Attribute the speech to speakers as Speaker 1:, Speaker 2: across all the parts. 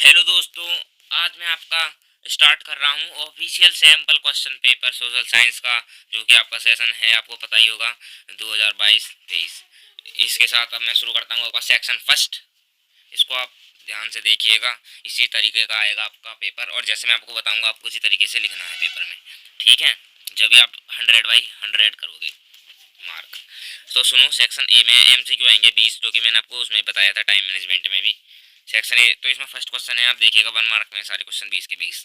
Speaker 1: Hello दोस्तों, आज मैं आपका स्टार्ट कर रहा हूँ official sample question paper social science का, जो कि आपका सेशन है, आपको पता ही होगा 2022-23। इसके साथ अब मैं शुरू करता हूँ आपका सेक्शन फर्स्ट। इसको आप ध्यान से देखिएगा, इसी तरीके का आएगा आपका पेपर, और जैसे मैं आपको बताऊंगा आपको उसी तरीके से लिखना है पेपर में, ठीक है। जब भी आप 100/100 करोगे मार्क। तो सुनो, सेक्शन ए में MCQ आएंगे 20, जो कि मैंने आपको उसमें बताया था टाइम मैनेजमेंट में भी। सेक्शन ए, तो इसमें फर्स्ट क्वेश्चन है, आप देखिएगा 1 मार्क में सारे क्वेश्चन 20 के 20।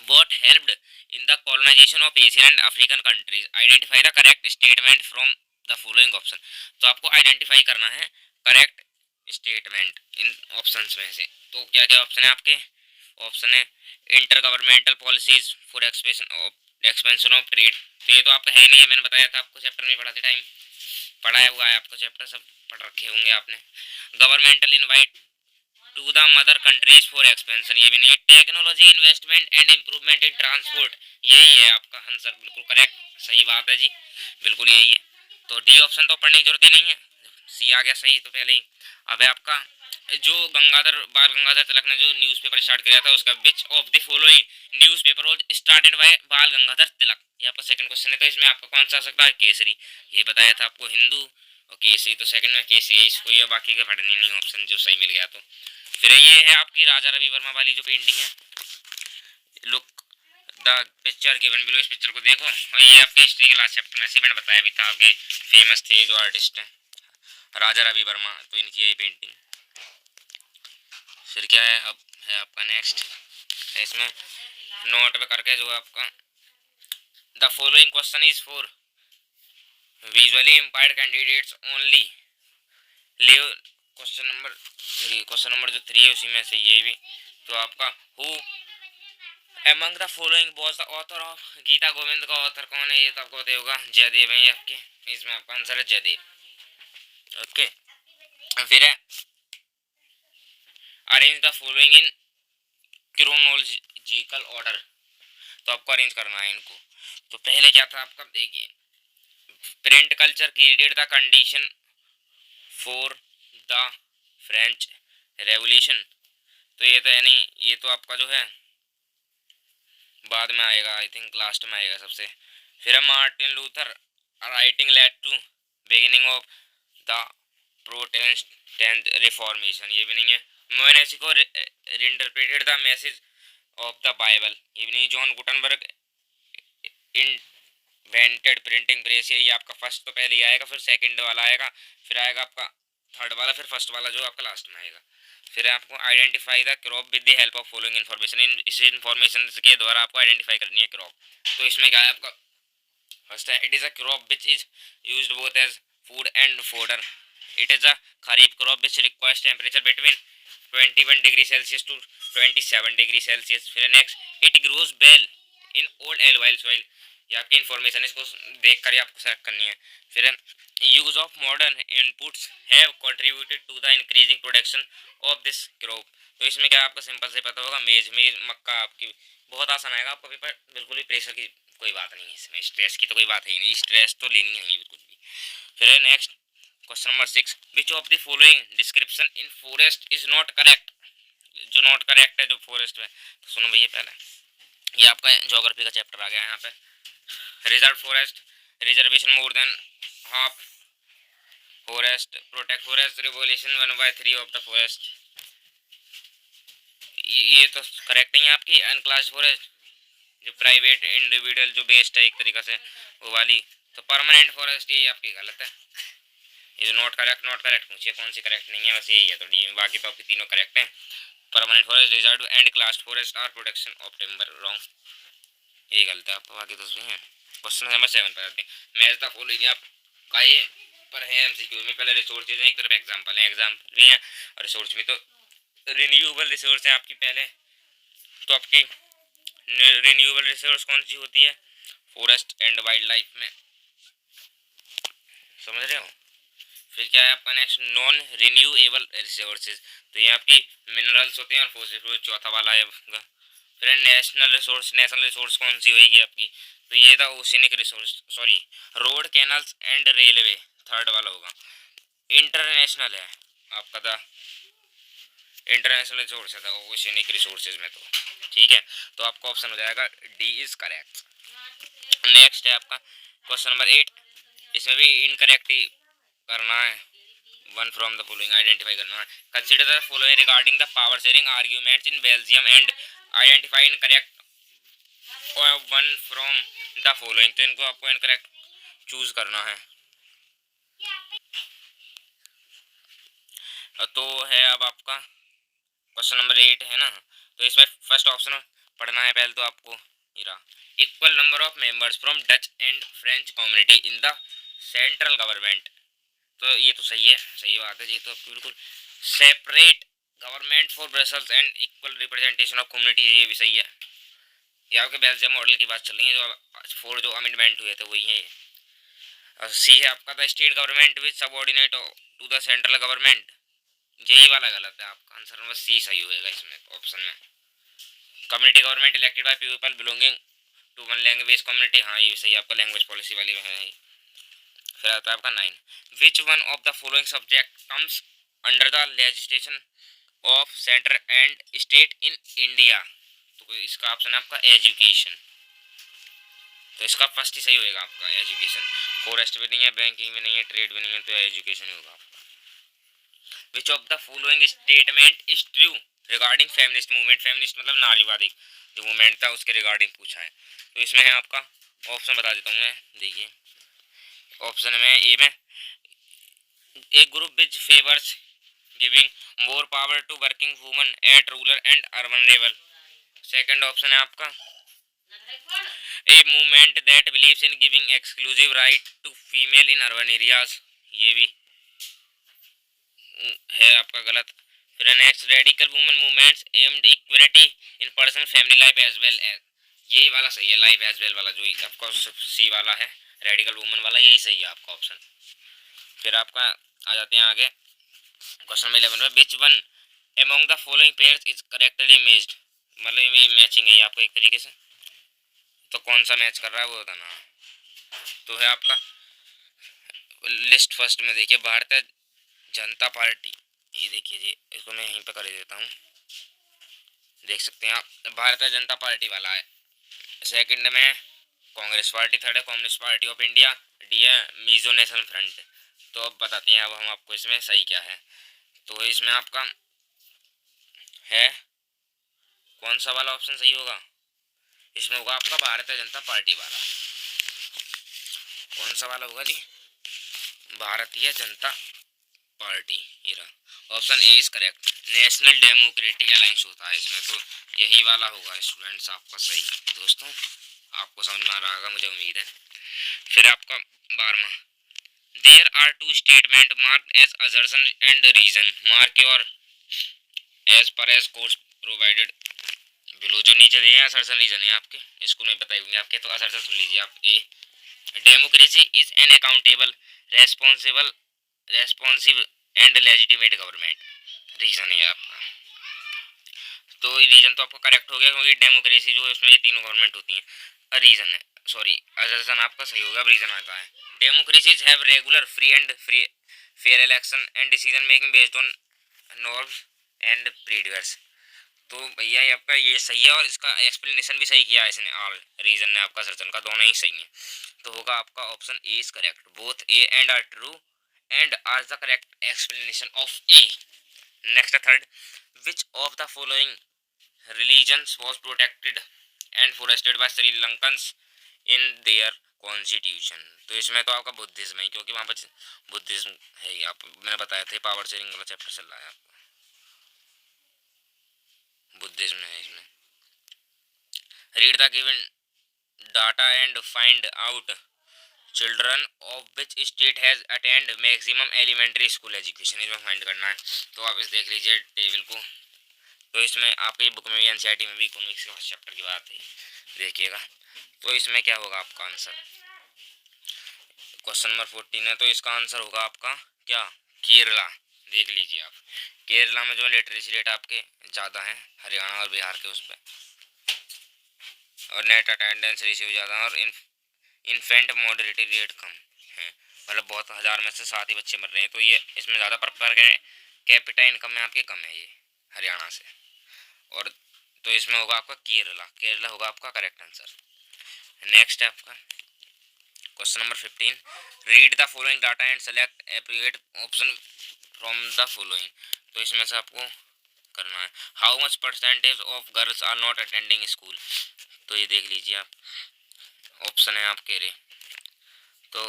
Speaker 1: What helped in the colonization of Asian and African countries? Identify the correct statement from the following option. तो आपको आइडेंटिफाई करना है करेक्ट स्टेटमेंट इन ऑप्शंस में से। तो क्या क्या ऑप्शन है आपके? ऑप्शन है inter governmental policies for expansion of trade. तो ये तो आपका है ही नहीं है, मैंने बताया था आपको चैप्टर में पढ़ाते टाइम, पढ़ाया हुआ है आपको चैप्टर, सब पढ़ रखे होंगे आपने। Governmental invite to the mother countries for expansion, ये भी नहीं है। Technology investment and improvement in transport, यही है आपका आंसर, बिल्कुल करेक्ट, सही बात है जी, बिल्कुल यही है। तो डी ऑप्शन तो पढ़ने की जरूरत ही नहीं है, सी आ गया सही तो पहले ही। अब है आपका जो बाल गंगाधर तिलक ने जो न्यूज़पेपर स्टार्ट किया था, उसका विच of the following newspaper was started by बाल गंगाधर तिलक, ये आपका सेकंड क्वेश्चन है। तो इसमें आपका कौन सा आ सकता है? केसरी, ये बताया था आपको, हिंदू और केसरी, तो सेकंड में केसरी है, इसको ये बाकी के पढ़ने नहीं ऑप्शन जो सही मिल गया। तो फिर ये है आपकी राजा रवि वर्मा वाली जो पेंटिंग है, look the picture given below, इस पिक्चर को देखो, और ये आपके हिस्ट्री के लास्ट चैप्टर में से मैंने बताया भी था, आपके फेमस थे जो आर्टिस्ट हैं राजा रवि वर्मा, तो इनकी यही पेंटिंग। फिर क्या है, अब है आपका नेक्स्ट, इसमें नोट पे करके जो आपका the following question is for visually impaired candidates only, live question number जो 3 है उसी में से ये भी। तो आपका who among the following was the author of Gita Govind का ऑथर कौन है? ये तो आपको पता होगा, जयदेव है आपके, इसमें आपका आंसर है जयदेव। ओके, फिर है arrange the following in chronological order, तो आपको अरेंज करना है इनको। तो पहले क्या था आपका, देखिए, print culture created the condition for the French revolution, तो ये तो है नहीं, ये तो आपका जो है बाद में आएगा, आई थिंक लास्ट में आएगा सबसे। फिर Martin Luther writing led to beginning of the Protestant Reformation, ये भी नहीं है। मोनेस्को interpreted the message of the Bible, ये भी नहीं। John Gutenberg invented printing press, ये आपका फर्स्ट तो पहले ही आएगा, फिर सेकंड वाला आएगा, फिर आएगा आपका थर्ड वाला, फिर फर्स्ट वाला जो आपका लास्ट में आएगा। फिर आपको identify the crop with the help of following information, इस इन्फॉर्मेशन के द्वारा आपको आइडेंटिफाई करनी है क्रॉप। तो इसमें क्या है आपका, फर्स्ट है it is a crop which is used both as food and fodder. It is a kharif crop which requires temperature between 21 degree Celsius to 27 degree Celsius. फिर next it grows well in old alluvial soil, ये आपकी information, इसको देख कर ही आपको select करनी है। फिर use of modern inputs have contributed to the increasing production of this crop, तो इसमें क्या आपको सिंपल से पता होगा, मेज मक्का, आपकी बहुत आसान आएगा आपका पेपर, बिल्कुल भी प्रेशर की कोई बात नहीं है इसमें, स्ट्रेस की तो कोई बात है ही नहीं, स्ट्रेस तो लेनी है बिल्कुल भी। फिर है next question number 6, which of the following description in forest is not correct, जो नॉट करेक्ट है जो फॉरेस्ट में, तो सुनो भैया पहले, ये आपका ज्योग्राफी का चैप्टर आ गया यहाँ पे। Reserve forest reservation more than half forest, protect forest revolution 1/3 of the forest, ये तो करेक्ट नहीं है आपकी। अनक्लास फॉरेस्ट जो प्राइवेट इंडिविजुअल जो बेस्ड है एक तरीका से वो वाली, तो परमानेंट फॉरेस्ट ये आपकी गलत है, ये जो नॉट करेक्ट पूछिए कौन सी करेक्ट नहीं है, बस यही है। तो डी, बाकी तो आपकी तीनों करेक्ट हैं। Permanent forest reserve and class forest are protection of timber, wrong, ये गलत है आपका, बाकी तो सही है। क्वेश्चन नंबर 7 पर आते हैं, मैच द फॉलोइंग आप का ये पर है एमसीक्यू में, पहले रिसोर्सेज हैं, एक तरफ एग्जांपल है, एग्जांपल भी हैं, और रिसोर्स में तो रिन्यूएबल रिसोर्स है आपकी पहले, तो आपकी रिन्यूएबल रिसोर्स कौन सी होती है? फॉरेस्ट एंड वाइल्ड लाइफ में, समझ रहे हो। फिर क्या है आपका नेक्स्ट, नॉन रिन्यूएबल रिसोर्सेज, तो ये आपकी मिनरल्स होते हैं, और फॉसिल चौथा वाला है। फिर नेशनल रिसोर्स कौन सी होगी आपकी? तो ये था oceanic resource, sorry road canals and railway, third वाला होगा। इंटरनेशनल है आपका था इंटरनेशनल सोर्सेज है, ओशियनिक रिसोर्सेज में। तो ठीक है, तो आपका ऑप्शन हो जाएगा डी इज करेक्ट। नेक्स्ट है आपका क्वेश्चन नंबर 8। इसमें भी इनकरेक्ट ही करना है, one from the following identify करना है। Consider the following regarding the power sharing arguments in Belgium and identify incorrect one from the following. तो इनको आपको इनकरेक्ट चूज करना है। तो है अब आपका क्वेश्चन नंबर 8 है ना, तो इसमें फर्स्ट ऑप्शन पढ़ना है पहले तो आपको। Equal number of members from Dutch and French community in the central government. तो ये तो सही है, सही बात है जी। तो बिल्कुल separate government for Brussels and equal representation of community, ये भी सही है। ये आपके बेल्जियम मॉडल की बात चल रही है, जो 4 जो अमेंडमेंट हुए थे वही है ये। और सी है आपका the state government which subordinate to the central government. यही वाला गलत है, आपका आंसर नंबर सी सही होएगा इसमें ऑप्शन में। Community government elected by people belonging to one language community, हाँ ये सही आपका लैंग्वेज पॉलिसी वाली में है। फिर आता है आपका 9। Which one of the following subject comes under the legislation of centre and state in India. तो इसका ऑप्शन है आपका एजुकेशन। तो इसका फर्स्ट ही सही होएगा आपका एजुकेशन। फॉरेस्ट भी नहीं है, बैंकिंग भी नहीं है, ट्रेड भी नहीं है, तो एजुकेशन ही होगा आपका। विच of the following statement is true regarding feminist movement. Feminist मतलब नारीवादी जो मूवमेंट था उसके रिगार्डिंग पूछा है। तो इसमें है आपका ऑप्शन बता देता हूँ मैं, देखिए ऑप्शन में ए में a group which favours giving more power to working women at rural and urban level. Second option है आपका a movement that believes in giving exclusive right to female in urban areas, ये भी है आपका गलत। फिर next radical women movements aimed equality in personal family life as well as, यही वाला सही है, लाइफ एज वेल वाला जो आपका सी वाला है रेडिकल वुमेन वाला, यही सही है आपका ऑप्शन। फिर आपका आ जाते हैं आगे क्वेश्चन नंबर 11 में which one among the following pairs is correctly matched. मतलब ये मैचिंग है ये आपको एक तरीके से, तो कौन सा मैच कर रहा है वो बताना। तो है आपका लिस्ट फर्स्ट में देखिए भारतीय जनता पार्टी, ये देखिए जी इसको मैं यहीं पे कर देता हूँ, देख सकते हैं आप भारतीय जनता पार्टी वाला है। सेकंड में कांग्रेस पार्टी, थर्ड है communist party of India, D है मिजो नेशनल फ्रंट। तो अब बताते हैं अब हम आपको इसमें सही क्या है। तो इसमें आपका है कौन सा वाला ऑप्शन सही होगा, इसमें होगा आपका भारतीय जनता पार्टी वाला। कौन सा वाला होगा जी, भारतीय जनता पार्टी, ये रहा option A is correct. National democratic alliance होता है इसमें, तो यही वाला होगा स्टूडेंट्स आपका सही। दोस्तों आपको समझ में आ रहा होगा मुझे उम्मीद है। फिर आपका 12वां there are two statement marked as assertion and reason mark your as per as course provided below. जो नीचे दिए हैं असर्शन रीजन है आपके स्कूल में बताए होंगे आपके, तो असर्शन सुन लीजिए आप। A democracy is an accountable responsive and legitimate government, reason है आपका। तो रीजन तो आपका करेक्ट हो गया क्योंकि डेमोक्रेसी जो है उसमें ये तीनों गवर्नमेंट होती हैं। रीजन है सॉरी असर्शन आपका सही होगा, रीजन आता है democracies have regular free and fair election and decision making based on norms and procedures. तो भैया ये आपका ये सही है और इसका एक्सप्लेनेशन भी सही किया है इसने, और रीजन ने आपका सर्जन का दोनों ही सही है। तो होगा आपका option A is correct, both A and R true and R the correct explanation of A. Next third which of the following religions was protected and फॉरेस्टेड by Sri Lankans in their constitution. तो इसमें तो आपका बुद्धिज्म है क्योंकि वहाँ पर Buddhism है, आप मैंने बताया था पावर शेयरिंग वाला चैप्टर चल रहा है आपका, बुद्धिज्म है इसमें। Read the given data and find out children of which state has attend maximum elementary school education, इसमें फाइंड करना है। तो आप इस देख लीजिए टेबल को, तो इसमें आपकी बुक में भी एनसीईआरटी में भी इकोनॉमिक्स के फर्स्ट चैप्टर की बात है, देखिएगा। तो इसमें क्या होगा आपका आंसर, क्वेश्चन नंबर 14 है, तो इसका आंसर होगा आपका क्या, केरला। देख लीजिए आप केरला में जो लिटरेसी रेट आपके ज़्यादा है हरियाणा और बिहार के उस पर, और नेट अटेंडेंस रेशियो ज़्यादा है, और इन्फेंट मॉर्टेलिटी रेट कम है, मतलब बहुत 1000 में से 7 ही बच्चे मर रहे हैं। तो ये इसमें ज़्यादा पर कैपिटा इनकम में आपके कम है ये, हरियाणा से। और तो इसमें होगा आपका केरला, केरला होगा आपका करेक्ट आंसर। नेक्स्ट है आपका question number 15, read the following data and select appropriate option from the following. तो इसमें से आपको करना है how much percentage of girls are not attending school. तो ये देख लीजिए आप, ऑप्शन है आपके रे, तो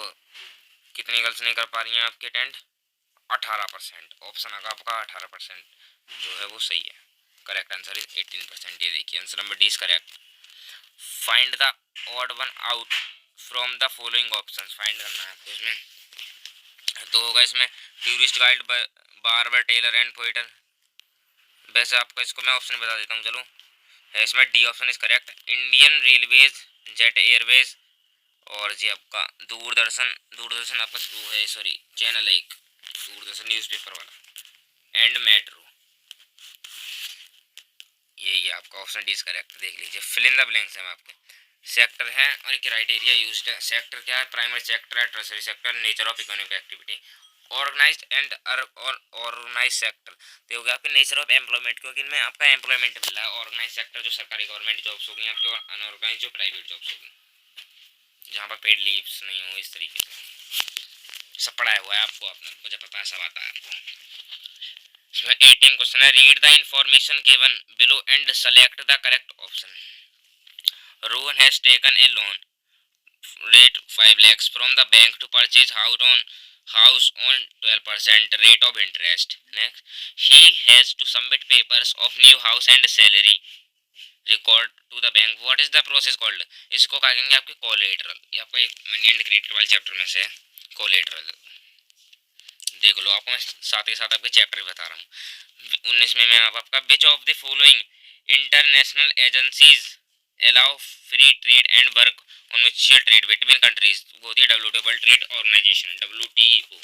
Speaker 1: कितनी गर्ल्स नहीं कर पा रही हैं आपके अटेंड, 18%। ऑप्शन आगा आपका 18% जो है वो सही है। Correct answer is 18%। ये देखिए answer number D is correct. Find the odd one out from the following option, find करना है आपको इसमें। तो होगा इसमें tourist guide, barber, tailor and potter. वैसे आपको इसको मैं ऑप्शन बता देता हूँ, चलो है इसमें D option is correct. Indian railways, jet Airways, और जी आपका दूरदर्शन, दूरदर्शन आपका वो है सॉरी चैनल 1 दूरदर्शन न्यूज़पेपर वाला, एंड मेट्रो। यही है आपका ऑप्शन डी इज करेक्ट। देख लीजिए फिल इन द ब्लैंक्स है आपके। सेक्टर है और क्राइटेरिया यूज्ड है। सेक्टर क्या है, प्राइमरी सेक्टर है, tertiary sector, nature of economic activity, organised and organise sector. तो हो गया आपके नेचर ऑफ एम्प्लॉयमेंट, क्योंकि इनमें आपका एम्प्लॉयमेंट मिला है। ऑर्गेनाइज सेक्टर जो सरकारी गवर्नमेंट जॉब्स होगी आपके, और अनऑर्गेनाइज जो प्राइवेट जॉब्स होगी जहाँ पर पेड लीव्स नहीं हो, इस तरीके से सब पढ़ाया हुआ है आपको, आपने मुझे पता है, सब आता है आपको। इसमें 18 क्वेश्चन है, read the information given below and select the correct option. Rohan has taken a loan rate 5 lakhs from the bank to purchase house on 12% rate of interest. Next, he has to submit papers of new house and salary record to the bank. What is the process called? इसको क्या कहेंगे आपके collateral. ये आपका एक money and credit वाले chapter में से कोलेटरल। देख लो, आपको मैं साथ ही साथ आपके चैप्टर बता रहा हूँ। 19 में मैं आपका विच of the following international agencies allow free trade and work on mutual trade between countries। वो होती है WTO, world trade organisation, WTO।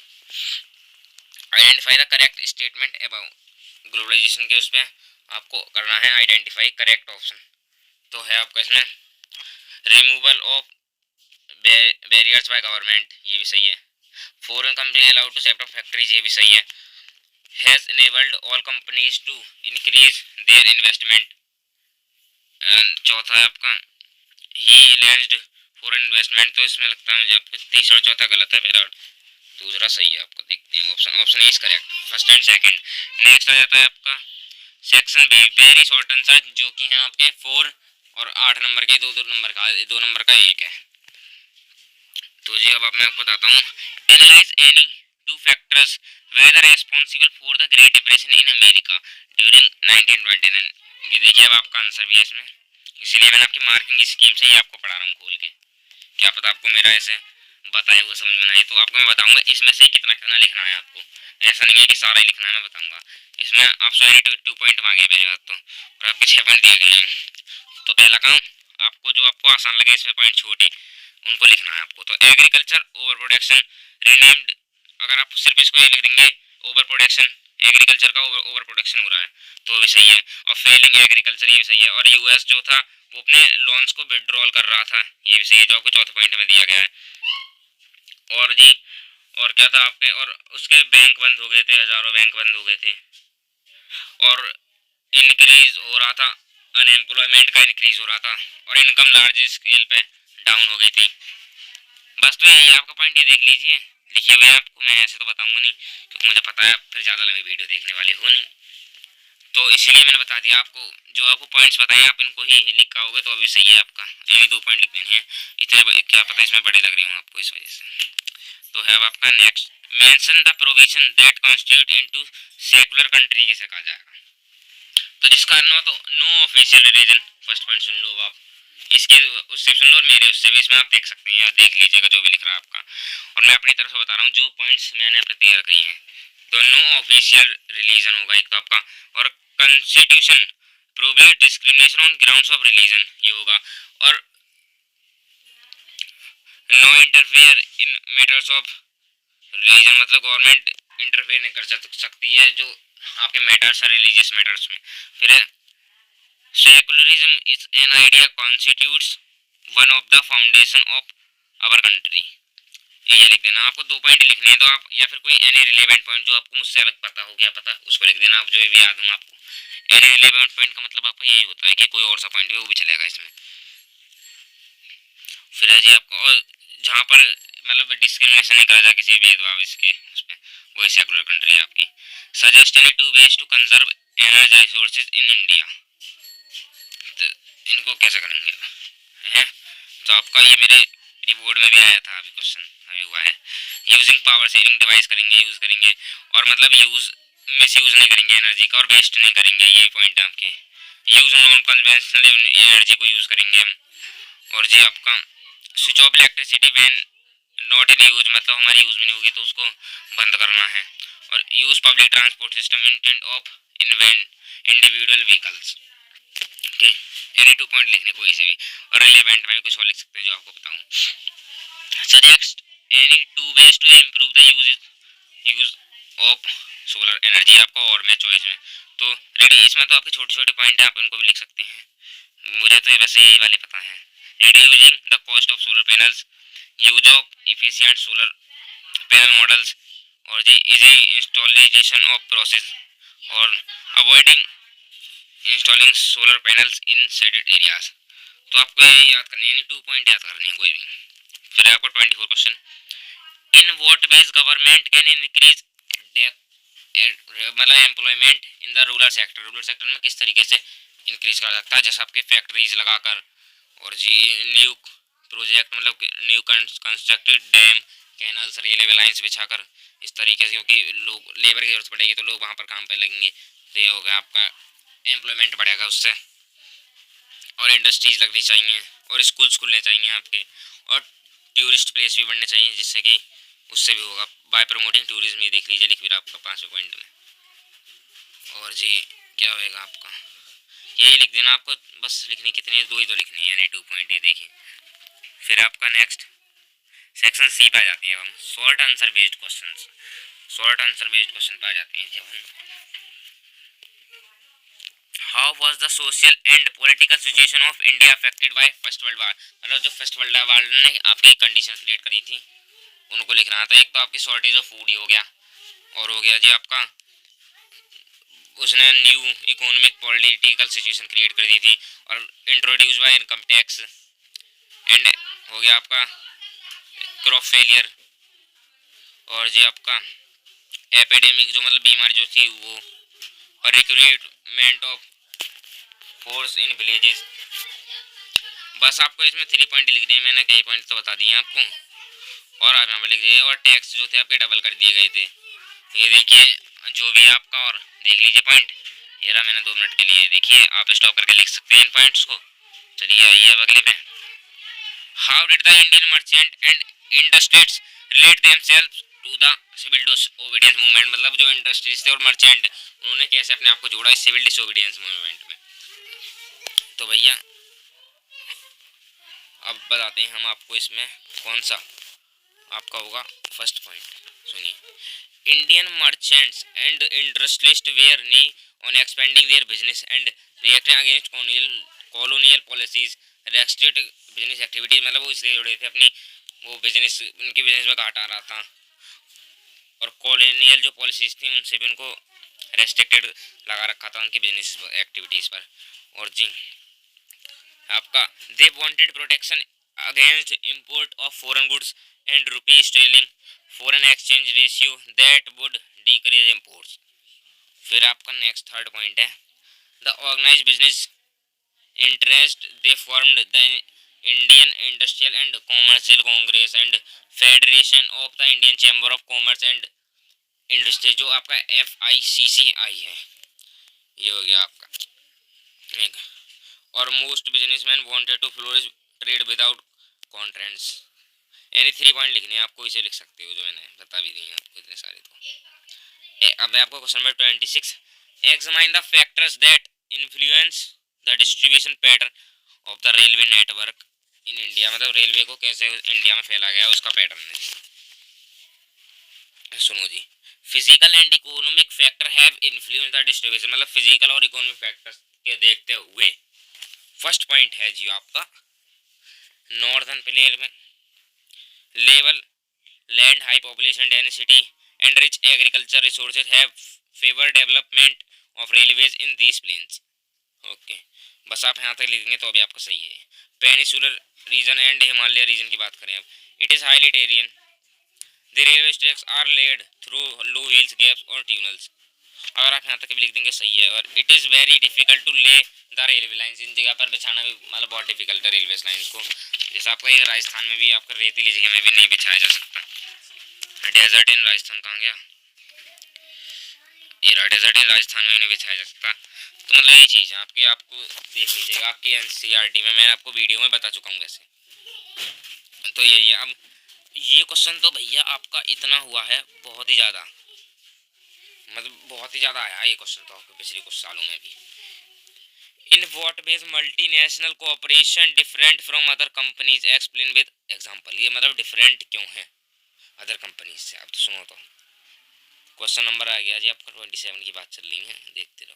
Speaker 1: Identify the correct statement about globalisation के उस पर आपको करना है आइडेंटिफाई करेक्ट ऑप्शन। तो है आपका इसमें removal of barriers by government, ये भी सही है। Foreign company allowed to set up factories, ये भी सही है। Has enabled all companies to increase their investment। चौथा है आपका ही लैंड फॉरेन इन्वेस्टमेंट। तो इसमें लगता है मुझे आपको तीसरा और चौथा गलत है, मेरा दूसरा सही है। आपको देखते हैं option A is correct, first and second. Next आ जाता है आपका section B, very short answer, जो कि है आपके 4 और 8 नंबर के, 2 नंबर का 1 है। तो जी अब मैं आपको बताता हूँ, analyse any 2 factors whether responsible for the great depression in America during 1929। ये देखिए अब आपका आंसर भी है इसमें, इसीलिए मैंने आपकी मार्किंग स्कीम से ही आपको पढ़ा रहा हूँ खोल के। क्या पता आपको मेरा ऐसे बताया हुआ समझ में ना आए, तो आपको मैं बताऊंगा इसमें से कितना कितना लिखना है आपको। ऐसा नहीं है कि सारा ही लिखना है, मैं बताऊंगा। इसमें आपसे 2 पॉइंट मांगे पहले बात तो, और आपके 6 पॉइंट दिए गए हैं। तो पहला काम आपको जो आपको आसान लगे, इसमें पॉइंट छोटे उनको लिखना है आपको। तो एग्रीकल्चर ओवर प्रोडक्शन रीनेम्ड, अगर आप सिर्फ इसको ये लिख देंगे ओवर प्रोडक्शन, एग्रीकल्चर का ओवर प्रोडक्शन हो रहा है, तो भी सही है। और फेलिंग एग्रीकल्चर, ये भी सही है। और यूएस जो था वो अपने लोन्स को विड्रॉल कर रहा था, ये भी सही है, जो आपको चौथे पॉइंट में दिया गया है। और जी और क्या था आपके, और उसके बैंक बंद हो गए थे, हजारों बैंक बंद हो गए थे। और इंक्रीज हो रहा था, अनएम्प्लॉयमेंट का इंक्रीज हो रहा था, और इनकम लार्ज स्केल पे डाउन हो गई थी। बस तो यही आपका पॉइंट, ये देख लीजिए लिखे हुए आपको। मैं ऐसे तो बताऊंगा नहीं, क्योंकि मुझे पता है फिर ज़्यादा लंबी वीडियो देखने वाले हो नहीं, तो इसीलिए मैंने बता दिया आपको। जो आपको पॉइंट्स बताए आप इनको ही लिख पाओगे तो अभी सही है आपका। यानी 2 पॉइंट लिख देने हैं, इतने क्या पता इसमें बड़े लग रहे हों आपको, इस वजह से। तो है अब आपका next, mention the provision that constitute into secular country कैसे कहा जाएगा। तो जिसका no official religion, first point सुन लो आप, इसके उससे सुन लो और मेरे उससे भी, इसमें आप देख सकते हैं, देख लीजिएगा जो भी लिख रहा है आपका। और मैं अपनी तरफ से बता रहा हूँ जो पॉइंट्स मैंने अपने तैयार किए हैं। तो नो ऑफिशियल रिलीजन होगा एक तो आपका, और constitution prohibit discrimination on grounds of religion, ये होगा। और no interfere in matters of religion, मतलब गवर्नमेंट इंटरफेयर नहीं कर सकती है जो आपके मैटर्स है रिलीजियस मैटर्स में। फिर है secularism is an idea constitutes one of the foundation of our country, ये लिख देना। आपको 2 पॉइंट लिखने हैं, तो आप या फिर कोई एनी रिलेवेंट पॉइंट जो आपको मुझसे अलग पता हो गया पता, उसको लिख देना आप, जो भी याद हो आपको। एनी रिलेवेंट पॉइंट का मतलब आपका यही होता है कि कोई और सा पॉइंट भी वो भी चलेगा इसमें। फिर है जी आपका, और जहाँ पर मतलब डिस्क्रिमिनेशन नहीं करा जाए किसी भेदभाव इसके उसमें, वही सेकुलर कंट्री है आपकी। Suggest any two ways to conserve energy resources in India, तो इनको कैसे करेंगे हैं? तो आपका ये मेरे रिपोर्ट में भी आया था, अभी क्वेश्चन अभी हुआ है। यूजिंग पावर सेविंग डिवाइस करेंगे, यूज़ करेंगे, और मतलब यूज़ मिस यूज़ नहीं करेंगे एनर्जी का, और वेस्ट नहीं करेंगे, यही पॉइंट है आपके। यूज़ नॉन कन्वेंशनल एनर्जी को यूज़ करेंगे हम। और जी आपका switch off electricity when not in use, मतलब हमारी यूज़ में नहीं होगी तो उसको बंद करना है। और use public transport system intent of invent individual vehicles. Okay, any two point लिखने कोई से भी, और रिलेवेंट में भी कुछ और लिख सकते हैं जो आपको बताऊं। Suggest any two ways to improve the use of solar energy, आपका और मैं चॉइस में तो रेडी, इसमें तो आपके छोटे छोटे पॉइंट है, आप उनको भी लिख सकते हैं, मुझे तो वैसे यही वाले पता है। Reducing the cost of solar panels, use of efficient solar panel models, और जी इजी इंस्टॉलेशन ऑफ प्रोसेस, और अवॉइडिंग इंस्टॉलिंग सोलर पैनल्स इन शेडेड एरियाज। तो आपको ये याद करनी है, 2 पॉइंट याद करनी है कोई भी। फिर आपको 24 question, in what ways government can increase मतलब employment in the rural sector, rural sector में किस तरीके से इंक्रीज कर सकता है, जैसे आपकी फैक्ट्रीज लगाकर, और जी न्यू प्रोजेक्ट मतलब new constructed dam, canals, railway lines बिछाकर, इस तरीके से, क्योंकि लोग लेबर की जरूरत पड़ेगी तो लोग वहाँ पर काम पे लगेंगे, तो ये हो गया आपका एम्प्लॉयमेंट बढ़ेगा उससे। और इंडस्ट्रीज लगनी चाहिए, और स्कूल्स खुलने चाहिए आपके, और टूरिस्ट प्लेस भी बनने चाहिए, जिससे कि उससे भी होगा बाय प्रमोटिंग टूरिज्म, ये देख लीजिए लिख फिर आपका 5वें पॉइंट में। और जी क्या होएगा आपका, यही लिख देना आपको, बस लिखनी कितनी है, 2 ही तो लिखनी है, यानी 2 पॉइंट, ये देखिए। फिर आपका नेक्स्ट सेक्शन सी पे आ जाते हैं हम, short answer based question. Short answer based question पे आ जाते हैं जब हम, how was the social and political situation of India affected by first world war, मतलब जो फर्स्ट वर्ल्ड वार ने आपकी कंडीशन क्रिएट करी थी उनको लिखना था। एक तो आपकी शॉर्टेज ऑफ फूड ही हो गया, और हो गया जी आपका उसने new economic political situation create कर दी थी, और introduce by income tax, and हो गया आपका क्रॉप फेलियर, और जी आपका एपिडेमिक जो मतलब बीमारी जो थी वो, और recruitment of force in villages. बस आपको इसमें 3 पॉइंट लिख दिए मैंने, कई पॉइंट तो बता दिए आपको, और आप यहाँ पर लिख दिए, और टैक्स जो थे आपके डबल कर दिए गए थे, ये देखिए जो भी है आपका, और देख लीजिए पॉइंट, ये रहा मैंने 2 मिनट के लिए, देखिए आप स्टॉप करके लिख सकते हैं इन पॉइंट्स को। चलिए आइए अब अगले पे, how did the Indian merchant and industries relate themselves to the civil disobedience movement, मतलब जो इंडस्ट्रीज थे और मर्चेंट उन्होंने कैसे अपने आप को जोड़ा इस सिविल डिसोबीडियंस मूवमेंट में। तो भैया अब बताते हैं हम आपको इसमें कौन सा आपका होगा फर्स्ट पॉइंट, सुनिए। Indian merchants and industrialist were keen on expanding their business and reacting against colonial policies restrict business activities, मतलब वो इसलिए जुड़े थे अपनी वो बिजनेस, उनकी बिजनेस में घाटा आ रहा था, और कॉलोनियल जो पॉलिसीज थी उनसे भी उनको रेस्ट्रिक्टेड लगा रखा था उनकी बिजनेस एक्टिविटीज़ पर। और जी आपका they wanted protection against import of foreign goods and rupee sterling foreign exchange ratio that would decrease imports. फिर आपका नेक्स्ट थर्ड पॉइंट है, the organised business interest they formed the Indian industrial and commercial congress and federation of the Indian chamber of commerce and industry, जो आपका FICCI है, ये हो गया आपका एक। और most businessman wanted to flourish trade without constraints, यानी 3 पॉइंट लिखने हैं आपको, इसे लिख सकते हो जो मैंने बता भी दिए आपको इतने सारे। तो अब आपको question number 26, examine the factors that influence the distribution pattern of the railway network in India, मतलब रेलवे को कैसे इंडिया में फैला गया उसका पैटर्न है जी। सुनो जी, physical and economic factor have influence the distribution, मतलब फिजिकल और इकोनॉमिक फैक्टर्स के देखते हुए फर्स्ट पॉइंट है जी आपका नॉर्दर्न प्लेन में level land high population density and rich agriculture resources have favour development of railways in these plains. Okay, बस आप यहाँ तक लिखेंगे तो अभी आपका सही है। Peninsular region and Himalaya region की बात करें अब, it is highly terrain, the railway tracks are laid through low hills gaps और ट्यूनल्स। अगर आप यहाँ तक भी लिख देंगे सही है। और it is very difficult to lay the railway lines, इन जगह पर बिछाना भी मतलब बहुत डिफिकल्ट है रेलवे लाइन्स को। जैसे आपका ये राजस्थान में भी आपका रेतीली जगह में भी नहीं बिछाया जा सकता। डेजर्ट इन राजस्थान कहाँ गया, ये डेजर्ट इन राजस्थान में नहीं बिछाया जा सकता। तो मतलब ये चीज़ है आपकी, आपको देख लीजिएगा आपकी एनसीईआरटी में, मैं आपको वीडियो में बता चुका हूँ वैसे। तो यही है। अब ये क्वेश्चन तो भैया आपका इतना हुआ है बहुत ही ज़्यादा, मतलब बहुत ही ज़्यादा आया ये क्वेश्चन तो आपके पिछले कुछ सालों में भी। In what veg multinational cooperation different from other companies, explain with example. ये मतलब डिफरेंट क्यों है अदर कंपनीज से। आप तो सुनो, तो क्वेश्चन नंबर आ गया जी आपका 27 की बात चल रही है, देखते रहो।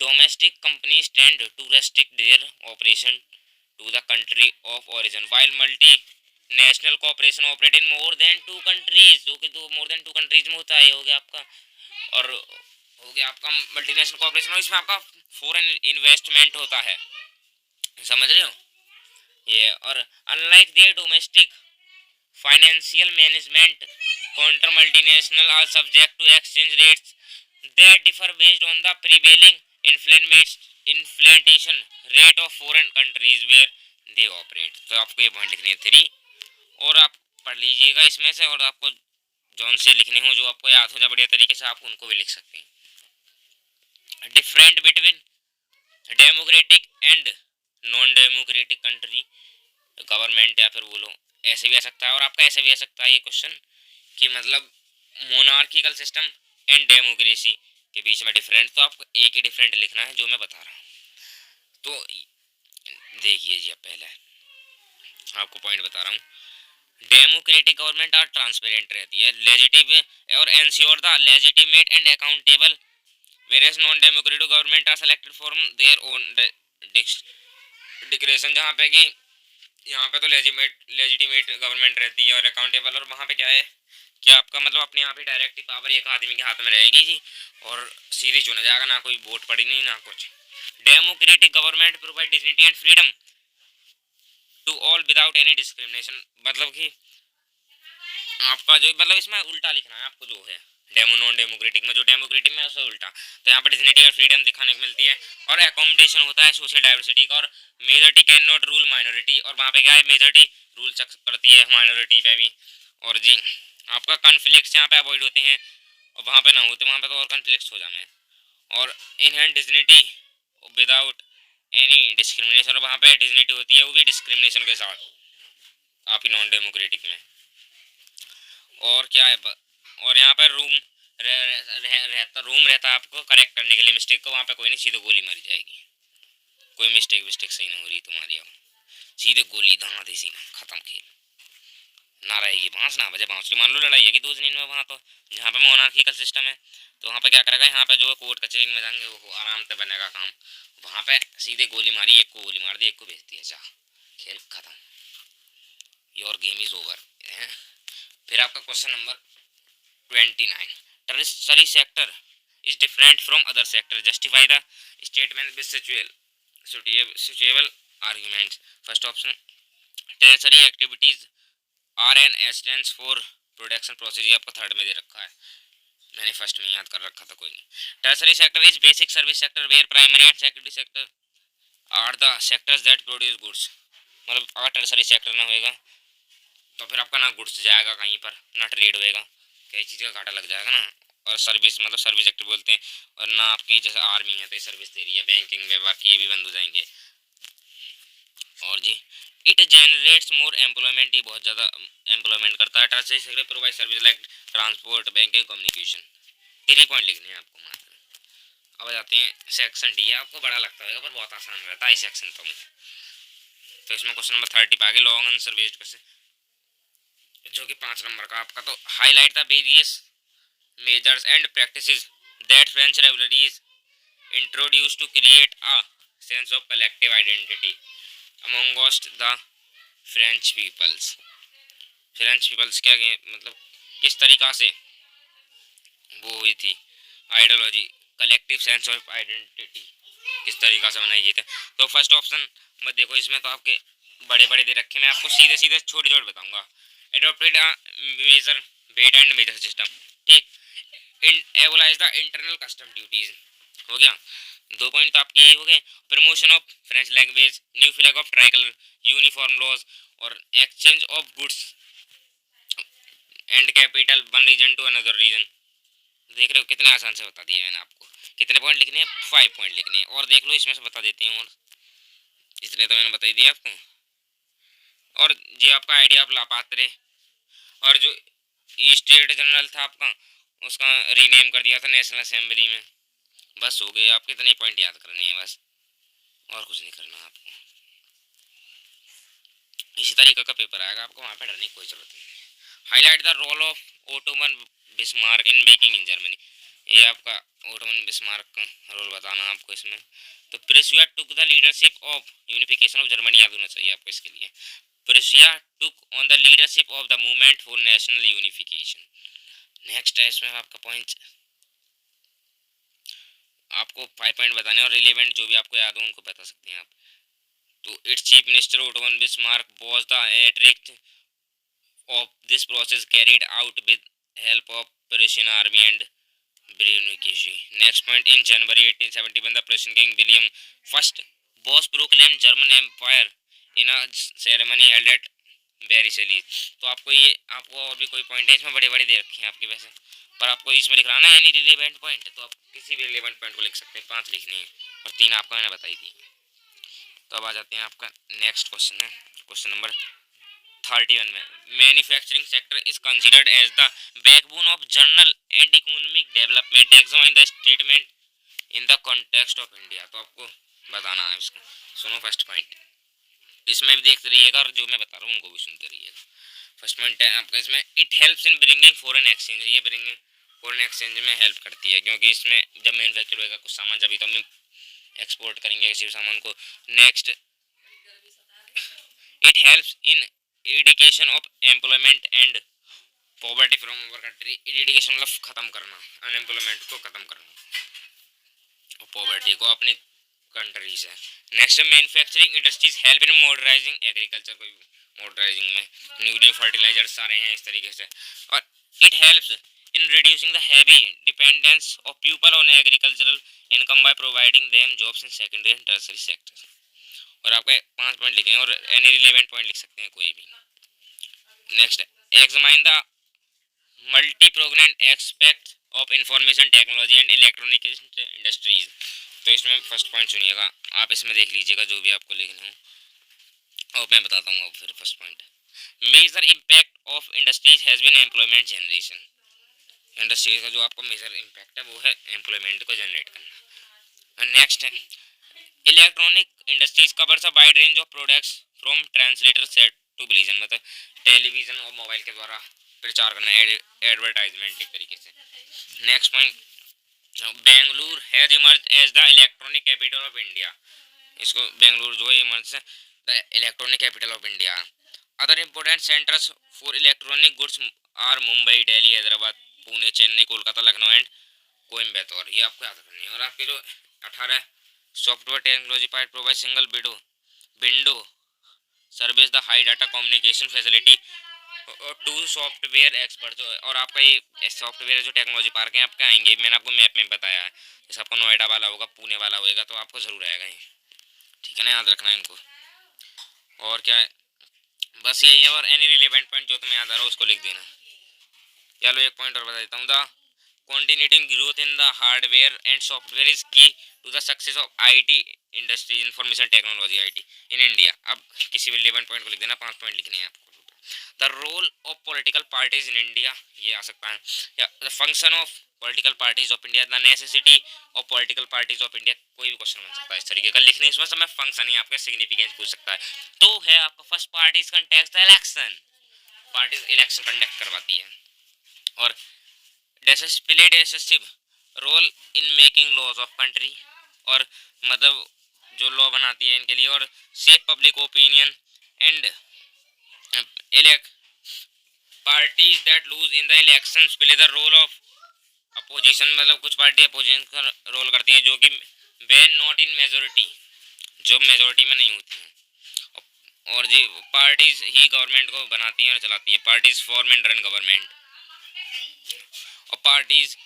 Speaker 1: Domestic companies tend to restrict their operation to the country of origin while multinational cooperation operate in more than 2 countries, जो कि दो मोर देन 2 कंट्रीज में होता है। हो गया आपका, और हो गया आपका मल्टीनेशनल कॉर्पोरेशन, और इसमें आपका फॉरेन इन्वेस्टमेंट होता है, समझ रहे हो ये। और unlike their domestic financial management counter multinational are subject to exchange rates that differ based on the prevailing inflation rate of foreign countries where they operate. तो आपको ये पॉइंट लिखनी है 3, और आप पढ़ लीजिएगा इसमें से, और आपको जौन से लिखने हो जो आपको याद हो जाए बढ़िया तरीके से, आप उनको भी लिख सकते हैं। Different between democratic and non democratic country government, या फिर बोलो ऐसे भी आ सकता है, और आपका ऐसे भी आ सकता है ये क्वेश्चन कि मतलब मोनार्किकल सिस्टम एंड डेमोक्रेसी के बीच में डिफरेंट। तो आपको एक ही डिफरेंट लिखना है जो मैं बता रहा हूँ। तो देखिए जी, अब पहले आपको पॉइंट बता रहा हूँ। डेमोक्रेटिक गवर्नमेंट और ट्रांसपेरेंट रहती है, लेजिटिव और ensure the legitimate and accountable, various non democratic government are selected from their own discretion, जहाँ पे कि यहाँ पे तो लेजिटिमेट गवर्नमेंट रहती है और अकाउंटेबल, और वहाँ पे क्या है कि आपका मतलब अपने आप ही डायरेक्ट पावर एक आदमी के हाथ में रहेगी जी, और सीधे चुना जाएगा, ना कोई वोट पड़ेगी ना कुछ। Democratic government provide dignity and freedom to all without any discrimination, मतलब कि आपका जो मतलब इसमें उल्टा लिखना है आपको, जो है नॉन डेमोक्रेटिक में, जो डेमोक्रेटिक में उससे उल्टा। तो यहाँ पर डिग्निटी और फ्रीडम दिखाने को मिलती है, और अकोमोडेशन होता है सोशल डाइवर्सिटी का, और majority can not rule minority, और वहाँ पे क्या है मेजॉरिटी रूल करती है माइनॉरिटी पे भी। और जी आपका कॉन्फ्लिक्ट यहाँ पे अवॉइड होते हैं, और वहाँ पे ना होते, वहाँ पे तो और कॉन्फ्लिक्ट हो जाने। और inherent dignity without any discrimination, और वहाँ पे डिग्निटी होती है वो भी डिस्क्रिमिनेशन के साथ आपकी नॉन डेमोक्रेटिक में। और क्या है, और यहाँ पर रूम रहता है आपको करेक्ट करने के लिए मिस्टेक को, वहाँ पे कोई नहीं, सीधे गोली मारी जाएगी। कोई मिस्टेक सही नहीं हो रही तुम्हारी, अब सीधे गोली धमा देसी ना, खत्म खेल, ना रहेगी बांस ना बजे बांसुरी। मान लो लड़ाई है कि 2 दिन में वहाँ, तो जहाँ पे मोनार्की का सिस्टम है तो वहाँ पे क्या करेगा, यहाँ पे जो है कोर्ट कचहरी में जाएंगे वो आराम से बनेगा काम, वहाँ पे सीधे गोली मारी, एक को गोली मार दी, एक को भेज दिया, जा खेल खत्म, योर गेम इज ओवर। फिर आपका question number 29, tertiary sector is different from other sector, justify the statement with suitable arguments। First option, tertiary activities are an stands for production process, ये आपको थर्ड में दे रखा है, मैंने फर्स्ट में याद कर रखा था, कोई नहीं। tertiary sector is basic service sector where primary and secondary sector are the sectors that produce goods। मतलब अगर tertiary sector ना होएगा तो फिर आपका ना गुड्स जाएगा कहीं पर, ना ट्रेड होएगा, कई चीज़ का घाटा लग जाएगा ना। और सर्विस मतलब सर्विस सेक्टर बोलते हैं, और ना आपकी जैसे आर्मी है तो ये सर्विस दे रही है, बैंकिंग व्यवहार की ये भी बंद हो जाएंगे। और जी इट जनरेट्स मोर एम्प्लॉयमेंट, ये बहुत ज़्यादा एम्प्लॉयमेंट करता है। Tertiary sector provide service like transport, banking, communication. 3 point लिखने हैं आपको मात्र। अब आ जाते हैं सेक्शन डी, आपको बड़ा लगता है पर बहुत आसान रहता है सेक्शन तो मुझे। तो इसमें क्वेश्चन नंबर 30 पे आगे लॉन्ग आंसर बेस्ड क्वेश्चन, जो कि 5 नंबर का आपका। तो highlight the various measures and practices that French revolution introduce to create a sense of collective identity amongst the French peoples. French peoples क्या मतलब किस तरीक़ा से वो हुई थी ideology collective sense of identity किस तरीका से बनाई गई थी। तो फर्स्ट ऑप्शन मत देखो, इसमें तो आपके बड़े बड़े दे रखे, मैं आपको सीधे सीधे छोटे छोटे बताऊंगा। Adopted measure weight and measure system, ठीक। Abolish the internal custom duties, हो गया। 2 पॉइंट तो आपके यही हो गए। Promotion of French language, new flag of tricolour, uniform laws और exchange of goods and capital one region to another region. देख रहे हो कितने आसान से बता दिए मैंने आपको। कितने पॉइंट लिखने हैं? 5 पॉइंट लिखने हैं। और देख लो इसमें से बता देते हैं, और इसलिए तो मैंने बता ही दिया आपको। और ये आपका आइडिया आप ला पाते रहे। और जो स्टेट जनरल था आपका, उसका रीनेम कर दिया था नेशनल असेंबली में। बस हो गए, आप कितने पॉइंट याद करने हैं बस, और कुछ नहीं करना आपको। इसी तरीके का पेपर आएगा आपको, वहाँ पे डरने की कोई जरूरत नहीं है। Highlight the role of Ottoman Bismarck in making in Germany, ये आपका ओटोमन बिस्मार्क का रोल बताना आपको इसमें। तो Prussia took the leadership of unification of Germany, याद होना चाहिए आपको इसके लिए। Prussia took on the leadership of the movement for national unification. Next है इसमें आपका पॉइंट, आपको 5 पॉइंट बताने और रिलेवेंट जो भी आपको याद हो उनको बता सकते हैं आप। तो its chief minister Otto von Bismarck was the एट्रिक of this process carried out with help of Prussian army and Brunikeshi. Next point, in January 1871, the Prussian King William I was proclaimed German Empire in a ceremony held at Versailles. तो आपको और भी कोई point है इसमें, बड़े बड़े दे रखे हैं आपके वैसे, पर आपको इसमें लिख रहा है ना एनी रिलेवेंट पॉइंट, तो आप किसी भी रिलेवेंट पॉइंट को लिख सकते हैं। 5 लिखने हैं और 3 आपको मैंने बताई दी। तो अब आ जाते हैं आपका नेक्स्ट क्वेश्चन है, क्वेश्चन नंबर 31 में। Manufacturing sector is considered as the backbone of general and economic development, examine the statement in the context of India. तो आपको बताना है इसको। सुनो फर्स्ट पॉइंट, इसमें भी देखते रहिएगा और जो मैं बता रहा हूँ उनको भी सुनते रहिएगा। फर्स्ट पॉइंट है आपका इसमें, it helps in bringing foreign exchange, ये ब्रिंगिंग फॉरेन एक्सचेंज में हेल्प करती है, क्योंकि इसमें जब मैन्युफैक्चर होगा कुछ सामान, जब तो हम एक्सपोर्ट करेंगे किसी भी सामान को। Next, it helps in eradication of employment and poverty from our country. Eradication मतलब खत्म करना, अनएम्प्लॉयमेंट को खत्म करना और पॉवर्टी को अपनी कंट्री से। Next, manufacturing industries help in modernising agriculture, को मॉडर्नाइजिंग में न्यू फर्टिलाइजर्स आ रहे हैं इस तरीके से। और it helps in reducing the heavy dependence of people on agricultural income by providing them jobs in secondary and tertiary sector. और आपके 5 पॉइंट लिखे हैं और एनी रिलेवेंट पॉइंट लिख सकते हैं कोई भी। Next, examine the multi pronged aspect of information technology and electronic industries. तो इसमें फर्स्ट पॉइंट सुनिएगा, आप इसमें देख लीजिएगा जो भी आपको लिखना हो, और मैं बताता हूँ फिर first point. Major impact of industries has been employment generation, industries का जो आपको मेजर इम्पैक्ट है वो है एम्प्लॉयमेंट को जनरेट करना। नेक्स्ट है, electronic industries covers a wide range of products from translator set to vision, मतलब टेलीविजन और मोबाइल के द्वारा प्रचार करना, एडवर्टाइजमेंट एक तरीके से। Next point, Bengaluru has emerge as the electronic capital of India, इसको बेंगलुरु जो है emerge the electronic capital of India. Other important centres for electronic goods are Mumbai, Delhi, Hyderabad, Pune, Chennai, Kolkata, Lucknow and Coimbatore. ये आपको याद करनी है। और आपके जो 18 software technology park provide single window service the high data communication facility to software expert. और आपका ये सॉफ्टवेयर जो टेक्नोलॉजी पार्क है आपके आएंगे, मैंने आपको मैप में बताया है, जैसे आपको नोएडा वाला होगा, पुणे वाला होगा, तो आपको ज़रूर आएगा ये, ठीक है ना, याद रखना है इनको। और क्या है, बस यही है। और एनी रिलेवेंट पॉइंट जो तुम्हें याद आ रहा हो उसको लिख देना। चलो एक पॉइंट और बता देता हूँ, the continuing growth in the hardware and software is key to the success of IT industry, information technology IT in India। अब किसी भी 11 पॉइंट को लिख देना, 5 पॉइंट लिखने हैं आपको। The role of political parties in India, ये आ सकता है, या the function of political parties of India, the necessity of political parties of India, कोई भी क्वेश्चन बन सकता है इस तरीके का लिखने। इसमें समय फंक्शन ही आपका सिग्निफिकेंस पूछ सकता है। तो है आपका first parties contest the election, parties election conduct करवाती है। और play decisive role in making laws of country, और मतलब जो लॉ बनाती है इनके लिए, और shape public opinion and elect parties that lose in the elections play the role of opposition मतलब कुछ पार्टी अपोजिशन का रोल करती हैं जो कि बैन नॉट इन मेजोरिटी, जो मेजोरिटी में नहीं होती हैं। और जी पार्टीज ही गवर्नमेंट को बनाती हैं और चलाती है। Parties form and run government. और parties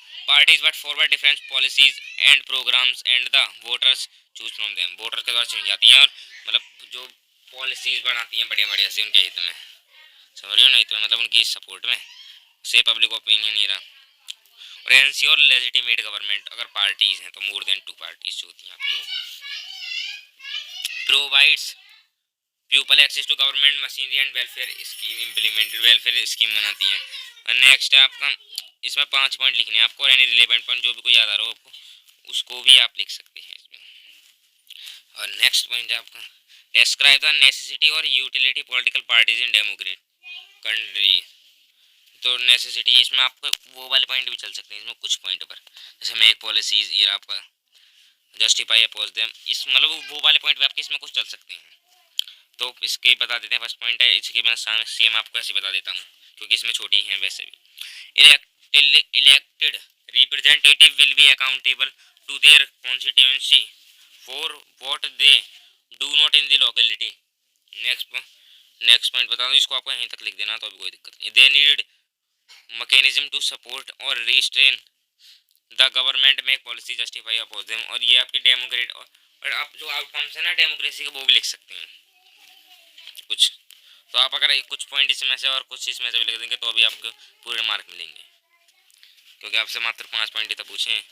Speaker 1: but forward different policies and programs and the voters choose from them. Voter के द्वारा चुनी जाती हैं और मतलब जो पॉलिसीज बनाती हैं बढ़िया बढ़िया से उनके हित में, समझ रही हो, नहीं तो मतलब उनकी सपोर्ट में, से पब्लिक ओपिनियन ही रहा। और एनश्योर लेजिटिमेट गवर्नमेंट, अगर पार्टीज हैं तो मोर देन 2 पार्टीज जो होती हैं आपकी। Provides people access to government machinery and welfare scheme implemented, welfare scheme बनाती हैं। और नेक्स्ट है आपका, इसमें 5 पॉइंट लिखने हैं आपको और एनी रिलेवेंट पॉइंट जो भी कोई याद आ रहा हो आपको उसको भी आप लिख सकते हैं इसमें। और नेक्स्ट पॉइंट है आपका डिस्क्राइब द नेसेसिटी और यूटिलिटी पॉलिटिकल पार्टीज इन डेमोक्रेट कंट्री। तो नेसेसिटी इसमें आपको वो वाले पॉइंट भी चल सकते हैं इसमें कुछ पॉइंट पर, जैसे मेक पॉलिसीज ये आपका जस्टिफाई अपोज देम, इस मतलब वो वाले पॉइंट पे आपके इसमें कुछ चल सकते हैं। तो इसके बता देते हैं। फर्स्ट पॉइंट है, इसकी मैं सेम आपको ऐसे बता देता हूँ क्योंकि इसमें छोटी हैं वैसे भी। Elected representative will be accountable to their constituency for what they do not in the locality. Next point बता दूँ, इसको आपको यहीं तक लिख देना तो अभी कोई दिक्कत नहीं। They need mechanism to support और restrain the government make policy justify oppose them. और ये आपकी डेमोक्रेट और आप जो आउटकम्स है ना डेमोक्रेसी के वो भी लिख सकते हैं कुछ। तो आप अगर कुछ पॉइंट इसमें से और कुछ इसमें से भी लिख देंगे तो अभी आपको पूरे मार्क मिलेंगे, क्योंकि आपसे मात्र 5 पॉइंट ही तो पूछे हैं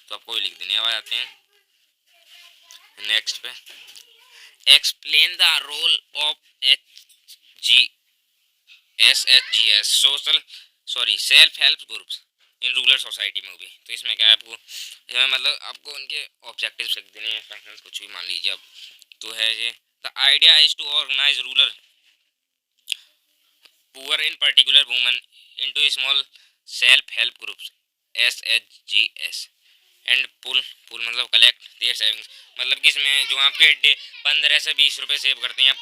Speaker 1: तो आपको भी लिख देने। अब आ जाते हैं नेक्स्ट पे। Explain the role of SHGS social self help groups in rural society में भी। तो इसमें क्या है आपको, इसमें मतलब आपको उनके ऑब्जेक्टिव्स लिख देने हैं, फंक्शंस कुछ भी मान लीजिए अब। तो है ये the idea is to organise rural poor in particular woman into small self help groups SHGS and pool मतलब कलेक्ट देयर सेविंग्स। मतलब कि इसमें जो आपके 15 से 20 रुपये सेव करते हैं,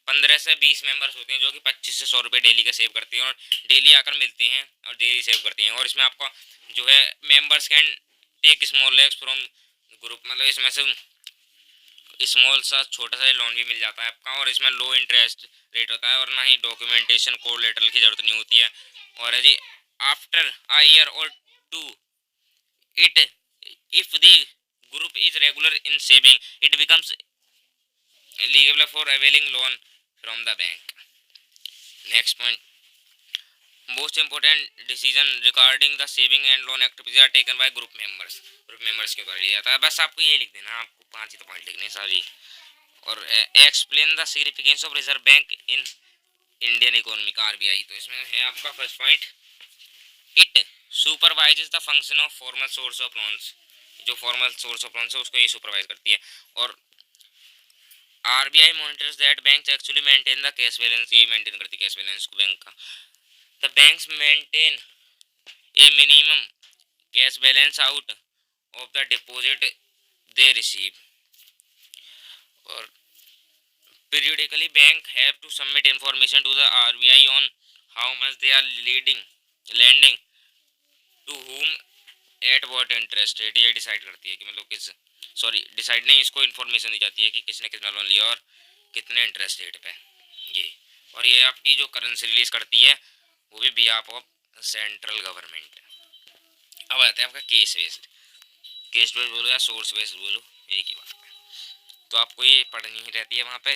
Speaker 1: 15 से 20 मेंबर्स होते हैं जो कि 25 से 100 रुपये डेली का सेव करते हैं और डेली आकर मिलते हैं और डेली सेव करते हैं। और इसमें आपका जो है members can take small loans from group, मतलब इसमें से स्मॉल सा छोटा सा लोन भी मिल जाता है आपका। और इसमें लो इंटरेस्ट रेट होता है और ना ही डॉक्यूमेंटेशन कोलेटरल की जरूरत नहीं होती है। और जी आफ्टर अ ईयर और 2 it if the group is regular in saving it becomes eligible for availing loan from the bank. Next point, most important decision regarding the saving and loan activities are taken by group members के द्वारा लिया जाता है। बस आपको ये लिख देना, आपको 5 ही तो पॉइंट लिखने सारी। और explain the significance of reserve bank in Indian economic RBI। तो इसमें है आपका first point, it supervises the function of formal source of loans. जो फॉर्मल सोर्स ऑफ लोन्स है उसको ये सुपरवाइज करती है। और RBI monitors that banks actually maintain the cash balance, ये मेंटेन करती है कैश बैलेंस को बैंक का। The banks maintain A minimum cash balance out of the deposit they receive. और periodically bank have to submit information to the RBI on how much they are lending to whom at what interest rate। ये decide करती है कि मतलब decide नहीं, इसको information दी जाती है कि किसने कितना लोन लिया और कितने इंटरेस्ट रेट पे ये। और ये आपकी जो करेंसी रिलीज करती है वो भी बिहाफ ऑफ सेंट्रल गवर्नमेंट। अब आते हैं आपका केस बेस्ड बोलो या सोर्स बेस्ड बोलो, एक ही बात है। तो आपको ये पढ़नी ही रहती है, वहाँ पे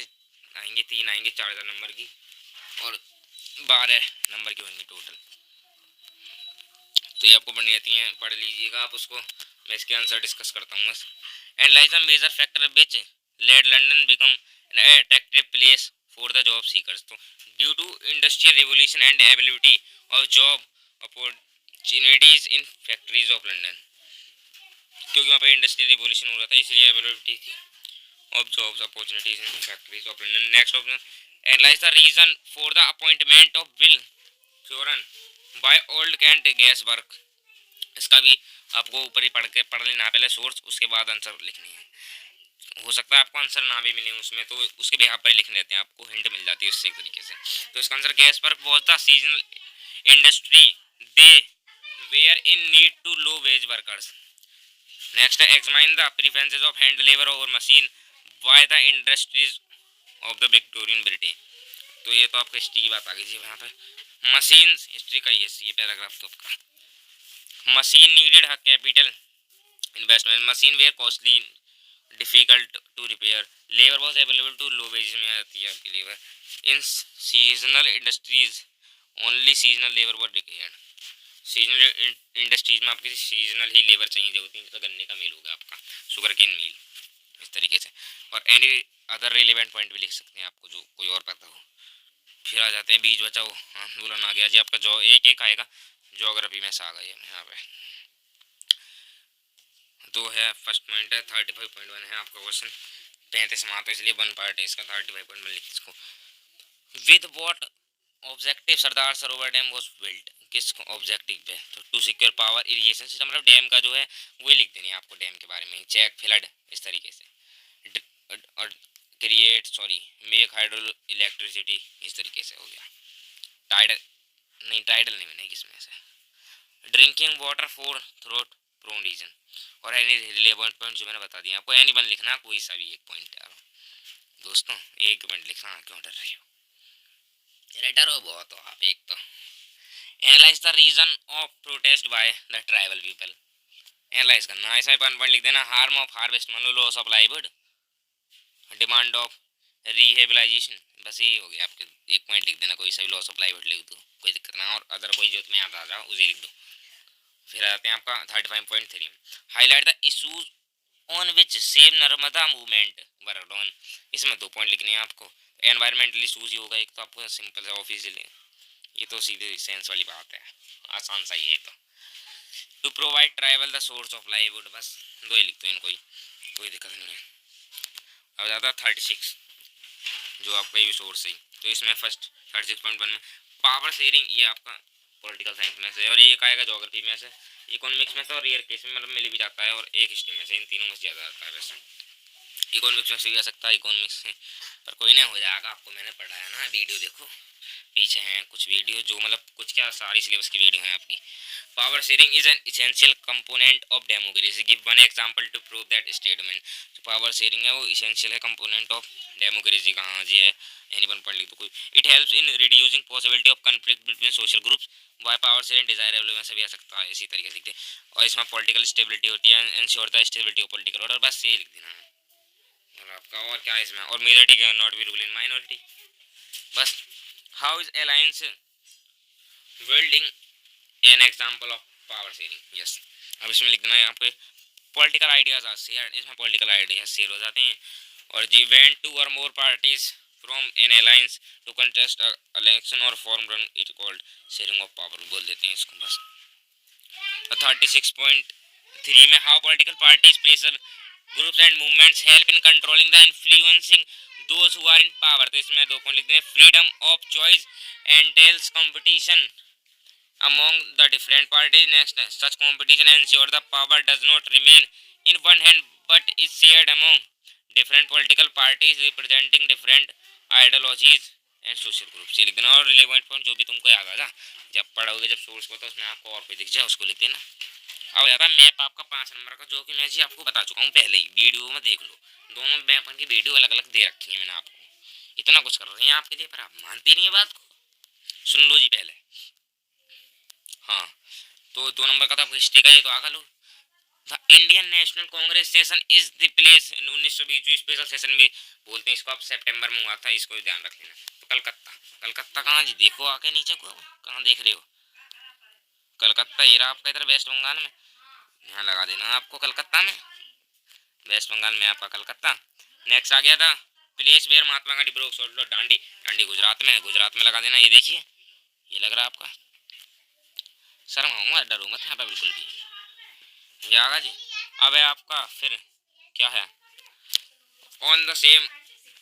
Speaker 1: आएंगे 3 आएंगे 4000 नंबर की और 12 नंबर की होंगी टोटल। तो ये आपको पढ़नी रहती हैं, पढ़ लीजिएगा आप उसको। मैं इसके आंसर डिस्कस करता हूँ बस। Analyze the major factor which led London become an attractive place for the job seekers. तो due to industrial revolution and availability of job opportunities in factories of London, क्योंकि वहाँ पे इंडस्ट्रियल रिवोल्यूशन हो रहा था इसलिए अवेलेबिलिटी थी of jobs opportunities in factories of London. Next option, analyze the reason for the appointment of Will Thorne by Old Kent gas work. इसका भी आपको ऊपर ही पढ़ लेना पहले सोर्स, उसके बाद आंसर लिखनी है। हो सकता है आपको आंसर ना भी मिले उसमें, तो उसके बिहाफ पर लिख लेते हैं, आपको हिंट मिल जाती है उससे एक तरीके से। तो इसका answer gas work was the seasonal industry they were in need to low wage workers. Next है examine the preferences of hand labour over machine by the industries of the Victorian Britain. तो ये तो आपको history की बात आ गई जी। यहाँ पे मशीन हिस्ट्री का ये पैराग्राफ तो आपका मशीन नीडेड है capital investment, machine were costly difficult to repair, labour was available to low wages में आती है आपकी labour, in seasonal industries only seasonal labour was required. Seasonal industries में आपकी सीजनल ही लेबर चाहिए जो होती है, तो गन्ने का मिल होगा आपका, शुगर केन मिल, इस तरीके से। और एनी अदर रिलेवेंट पॉइंट भी लिख सकते हैं आपको जो कोई और पता हो। फिर आ जाते हैं बीज बचाओ आंदोलन आ गया जी आपका, जो एक आएगा ज्योग्राफी में से आ गई यहाँ पे। तो है फर्स्ट पॉइंट है 35.1 है आपका क्वेश्चन, 35 मार्क, इसलिए 1 पार्ट है इसका 35.1 लिखिए इसको। With what objective Sardar Sarovar dam was built, किस ऑब्जेक्टिव पे? तो to secure power irrigation system, मतलब डैम का जो है वो लिख देनी है आपको, डैम के बारे में, चेक फ्लड इस तरीके से, और क्रिएट मेक हाइड्रो इलेक्ट्रिसिटी इस तरीके से हो गया। टाइडल नहीं बनेगी इसमें से। Drinking water for drought prone region, और एनी रिलेवेंट पॉइंट जो मैंने बता दिया आपको, एनी वन लिखना, कोई सा भी एक पॉइंट यार दोस्तों, एक पॉइंट लिखना, क्यों डर रहे हो, डरो बहुत हो आप। एक तो analyse the reason of protest by the tribal people, analyse करना, ऐसा 1 पॉइंट लिख देना। हार्म ऑफ हार्वेस्ट, मान लो loss of livelihood, demand of rehabilitation, बस ये हो गया आपके, 1 पॉइंट लिख देना, कोई सा भी लॉस ऑफ लाइवलीहुड लिख दो, कोई दिक्कत ना, और अदर कोई जो तुम्हें याद आ जाओ उसे लिख दो। फिर आते हैं आपका 35.3, highlight the issues on which same Narmada movement worked on, इसमें 2 पॉइंट लिखने हैं आपको। एनवायरमेंटल इशूज ही होगा एक, तो आपको सिंपल सा ऑफिशियली, ये तो सीधे सेंस वाली बात है, आसान सा ही है। तो to provide tribal the source of livelihood, बस 2 ही लिख दो इनको, कोई दिक्कत नहीं है। अब ज़्यादा 36 जो आपका ये सोर्स है, तो इसमें फर्स्ट 36.1 में पावर शेयरिंग, ये आपका पॉलिटिकल साइंस में से, और एक आएगा ज्योग्राफी में से, इकोनॉमिक्स में से, और रेयर केस में मतलब मिल भी जाता है, और एक हिस्ट्री में से, इन तीनों में से ज़्यादा आता है वैसे। इकोनॉमिक्स में से भी आ सकता है, इकोनॉमिक्स से, पर कोई नहीं, हो जाएगा, आपको मैंने पढ़ाया ना, वीडियो देखो पीछे हैं कुछ वीडियो, जो मतलब कुछ क्या सारी सिलेबस की वीडियो है आपकी। Power sharing is an essential component of democracy, give one example to prove that statement. जो पावर शेयरिंग है वो इसेंशियल है कंपोनेंट ऑफ डेमोक्रेसी, कहाँ जी है, एनी 1 पॉइंट लिख दो कोई। It helps in reducing possibility of conflict between social groups, why power sharing desirable में से भी आ सकता है, इसी तरीके से। और इसमें पॉलिटिकल स्टेबिलिटी होती है, ensure the stability of political order, बस ये लिख देना है और आपका। और क्या है इसमें, और majority can not be rule in minority, बस। How is alliance building an example of power sharing, yes. अब इसमें लिख देना है यहाँ पे पॉलिटिकल आइडियाज आर शेयर, इसमें पॉलिटिकल आइडियाज शेयर हो जाते हैं। और जी वेन 2 और more parties from an alliance to contest election और form run, it called sharing of power बोल देते हैं इसको, बस। 36.3 में how political parties pressure groups and movements help in controlling the influencing those who are in power, तो इसमें 2 point लिखते हैं। Freedom of choice entails competition among the different parties, next such competition ensure the power does not remain in one hand but is shared among different political parties representing different ideologies and social groups, ये लिख देना। और relevant point जो भी तुमको याद आ जा जब पढ़ोगे, जब सोर्स को, तो उसमें आपको और कोई दिख जाए उसको लिख देना। अब यार मैप आपका 5 नंबर का, जो कि मैं जी आपको बता चुका हूँ पहले ही, वीडियो में देख लो, दोनों मैप की वीडियो अलग अलग दे रखी है मैंने आपको, इतना कुछ कर रहे हैं आपके लिए, पर आप मानती नहीं है बात को। सुन लो जी पहले, हाँ। तो 2 नंबर का था हिस्ट्री का, ये तो आगा लो। The Indian National Congress session is the place, 1920 special session भी बोलते हैं इसको, आप सितंबर में हुआ था, इसको ध्यान रख लेना। तो कलकत्ता, कलकत्ता कहाँ जी, देखो आके नीचे को, कहाँ देख रहे हो, कलकत्ता ये रहा आपका, इधर वेस्ट बंगाल में, यहाँ लगा देना आपको कलकत्ता में, वेस्ट बंगाल में आपका कलकत्ता। नेक्स्ट आ गया था place where Mahatma Gandhi broke salt, Dandi, Dandi Gujarat में है, गुजरात में लगा देना, ये देखिए ये लग रहा है आपका, शर्म हो डरो मत यहाँ पे बिल्कुल भी, ये आगा जी। अब है आपका फिर क्या है, on the same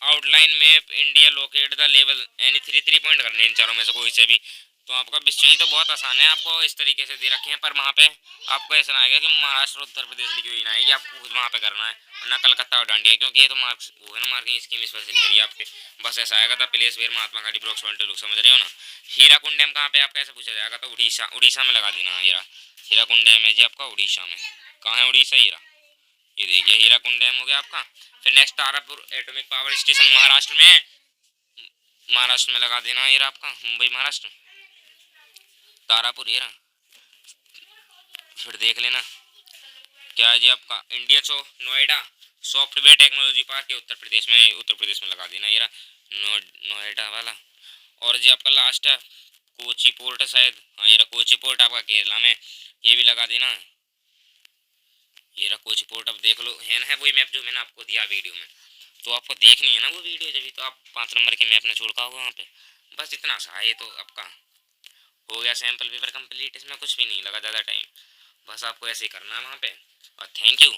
Speaker 1: outline map India locate the level, यानी 3 पॉइंट करने इन चारों में से कोई से भी। तो आपका विश्व तो बहुत आसान है, आपको इस तरीके से दे रखे हैं, पर वहाँ पे आपको ऐसा ना आएगा कि महाराष्ट्र उत्तर प्रदेश लिखी हुई ना आएगी, आपको खुद वहाँ पे करना है, वरना कलकत्ता और डांडिया, क्योंकि ये तो मार्क्स वो है ना, मार्किंग स्कीम इस वजह से लिख रही है आपके, बस ऐसा आएगा था place where Mahatma Gandhi broke salt, लोग समझ रहे हो ना। हीरा कुंडम कहाँ पे आपका ऐसा पूछा जाएगा, तो उड़ीसा, उड़ीसा में लगा देना हीरा, हीराकुंड डैम है जी आपका उड़ीसा में। कहाँ है उड़ीसा? हीरा, ये देखिए हीराकुंड डैम हो गया आपका। फिर next Tarapur atomic power station Maharashtra में है, महाराष्ट्र में लगा देना हीरा आपका, मुंबई महाराष्ट्र, तारापुर हीरा। फिर देख लेना क्या है जी आपका India Noida software technology park है उत्तर प्रदेश में लगा देना हीरा, नोएडा वाला। और जी आपका लास्ट है कोची पोर्ट है शायद, हाँ हीरा कोची पोर्ट आपका केरला में, ये भी लगा देना। ये रहा कोची पोर्ट, अब देख लो है ना वही मैप जो मैंने आपको दिया वीडियो में, तो आपको देखनी है ना वो वीडियो, जब तो आप 5 नंबर के मैप ने छोड़ा होगा वहाँ पे। बस इतना सा है, तो आपका हो गया सैम्पल पेपर कंप्लीट, इसमें कुछ भी नहीं लगा ज़्यादा टाइम, बस आपको ऐसे ही करना है वहाँ पे। और थैंक यू।